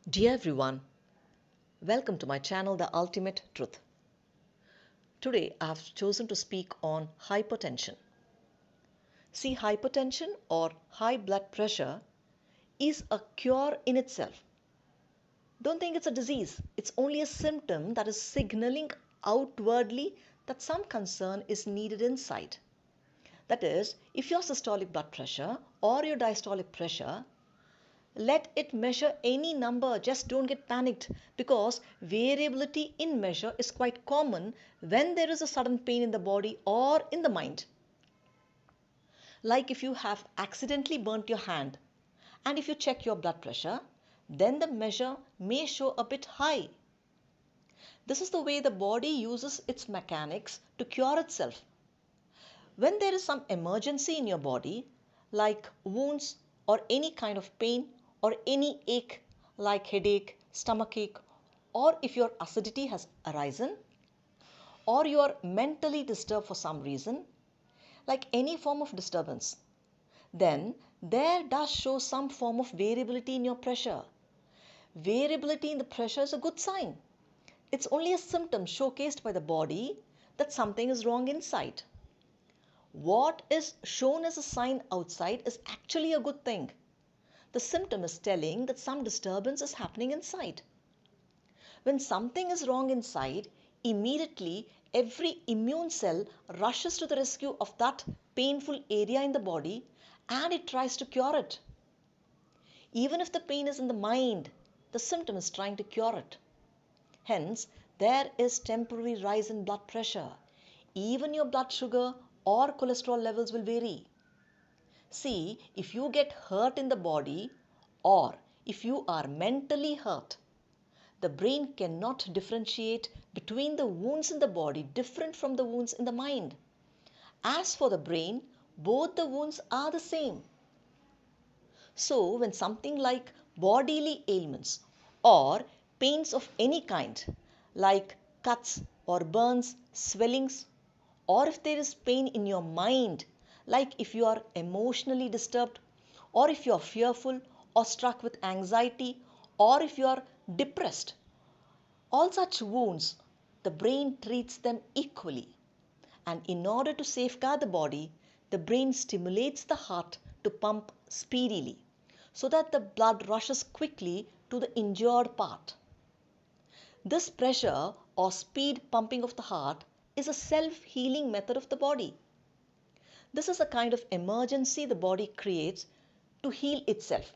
Dear everyone, welcome to my channel The Ultimate Truth. Today I have chosen to speak on hypertension. See, hypertension or high blood pressure is a cure in itself. Don't think it's a disease, it's only a symptom that is signaling outwardly that some concern is needed inside. That is, if your systolic blood pressure or your diastolic pressure, let it measure any number, just don't get panicked, because variability in measure is quite common when there is a sudden pain in the body or in the mind. Like if you have accidentally burnt your hand and if you check your blood pressure, then the measure may show a bit high. This is the way the body uses its mechanics to cure itself. When there is some emergency in your body, like wounds or any kind of pain or any ache like headache, stomachache, or if your acidity has arisen, or you are mentally disturbed for some reason, like any form of disturbance, then there does show some form of variability in your pressure. Variability in the pressure is a good sign. It's only a symptom showcased by the body that something is wrong inside. What is shown as a sign outside is actually a good thing. The symptom is telling that some disturbance is happening inside. When something is wrong inside, immediately every immune cell rushes to the rescue of that painful area in the body and it tries to cure it. Even if the pain is in the mind, the symptom is trying to cure it. Hence, there is temporary rise in blood pressure. Even your blood sugar or cholesterol levels will vary. See, if you get hurt in the body or if you are mentally hurt, the brain cannot differentiate between the wounds in the body different from the wounds in the mind. As for the brain, both the wounds are the same. So, when something like bodily ailments or pains of any kind, like cuts or burns, swellings, or if there is pain in your mind, like if you are emotionally disturbed, or if you are fearful or struck with anxiety, or if you are depressed, all such wounds, the brain treats them equally. And in order to safeguard the body, the brain stimulates the heart to pump speedily so that the blood rushes quickly to the injured part. This pressure or speed pumping of the heart is a self-healing method of the body. This is a kind of emergency the body creates to heal itself.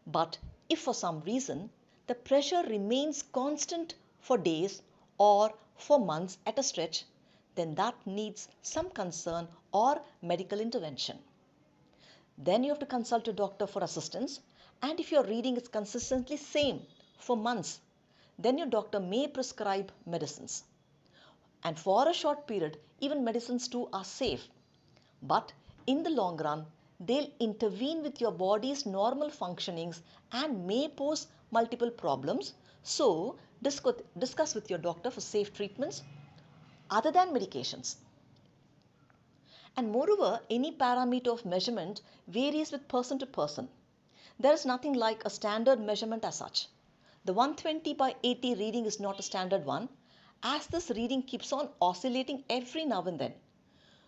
But if for some reason the pressure remains constant for days or for months at a stretch, then that needs some concern or medical intervention. Then you have to consult a doctor for assistance, and if your reading is consistently same for months, then your doctor may prescribe medicines. And for a short period, even medicines too are safe. But in the long run, they'll intervene with your body's normal functionings and may pose multiple problems. So, discuss with your doctor for safe treatments other than medications. And moreover, any parameter of measurement varies with person to person. There is nothing like a standard measurement as such. The 120 by 80 reading is not a standard one, as this reading keeps on oscillating every now and then.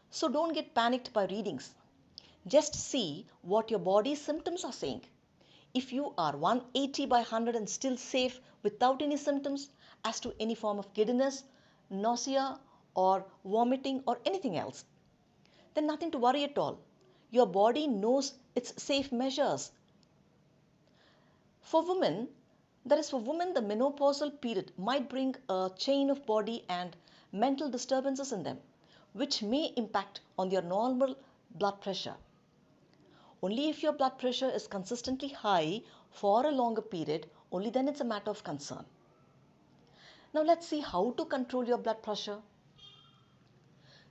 So don't get panicked by readings. Just see what your body's symptoms are saying. If you are 180 by 100 and still safe without any symptoms as to any form of giddiness, nausea or vomiting or anything else, then nothing to worry at all. Your body knows its safe measures. For women, that is for women, the menopausal period might bring a chain of body and mental disturbances in them, which may impact on their normal blood pressure. Only if your blood pressure is consistently high for a longer period, only then it's a matter of concern. Now let's see how to control your blood pressure.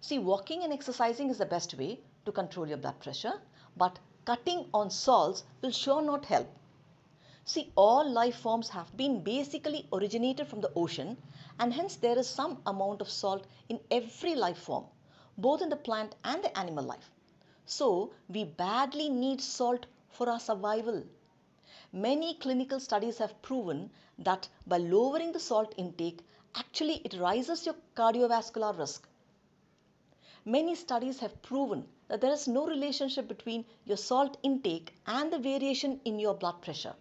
See, walking and exercising is the best way to control your blood pressure, but cutting on salts will sure not help. See, all life forms have been basically originated from the ocean, and hence there is some amount of salt in every life form, both in the plant and the animal life. So, we badly need salt for our survival. Many clinical studies have proven that by lowering the salt intake, actually it rises your cardiovascular risk. Many studies have proven that there is no relationship between your salt intake and the variation in your blood pressure.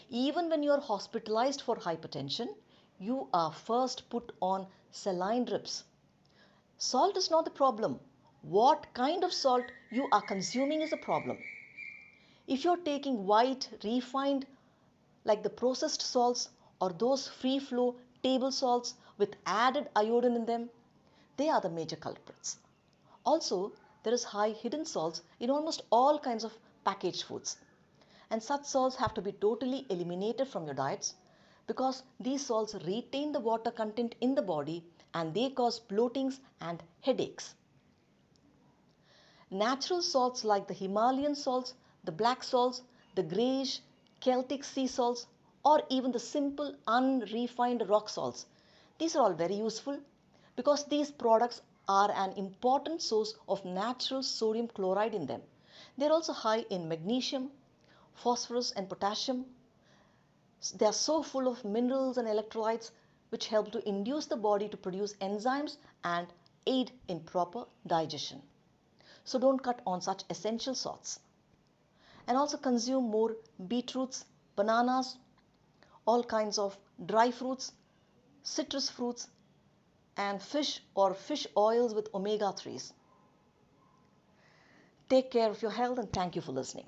Even when you are hospitalized for hypertension, you are first put on saline drips. Salt is not the problem. What kind of salt you are consuming is the problem. If you're taking white, refined, like the processed salts or those free flow table salts with added iodine in them, they are the major culprits. Also, there is high hidden salts in almost all kinds of packaged foods. And such salts have to be totally eliminated from your diets because these salts retain the water content in the body and they cause bloatings and headaches. Natural salts like the Himalayan salts, the black salts, the greyish Celtic sea salts, or even the simple unrefined rock salts. These are all very useful because these products are an important source of natural sodium chloride in them. They are also high in magnesium, phosphorus and potassium. They are so full of minerals and electrolytes which help to induce the body to produce enzymes and aid in proper digestion. So don't cut on such essential salts. And also consume more beetroots, bananas, all kinds of dry fruits, citrus fruits, and fish or fish oils with omega 3s. Take care of your health and thank you for listening.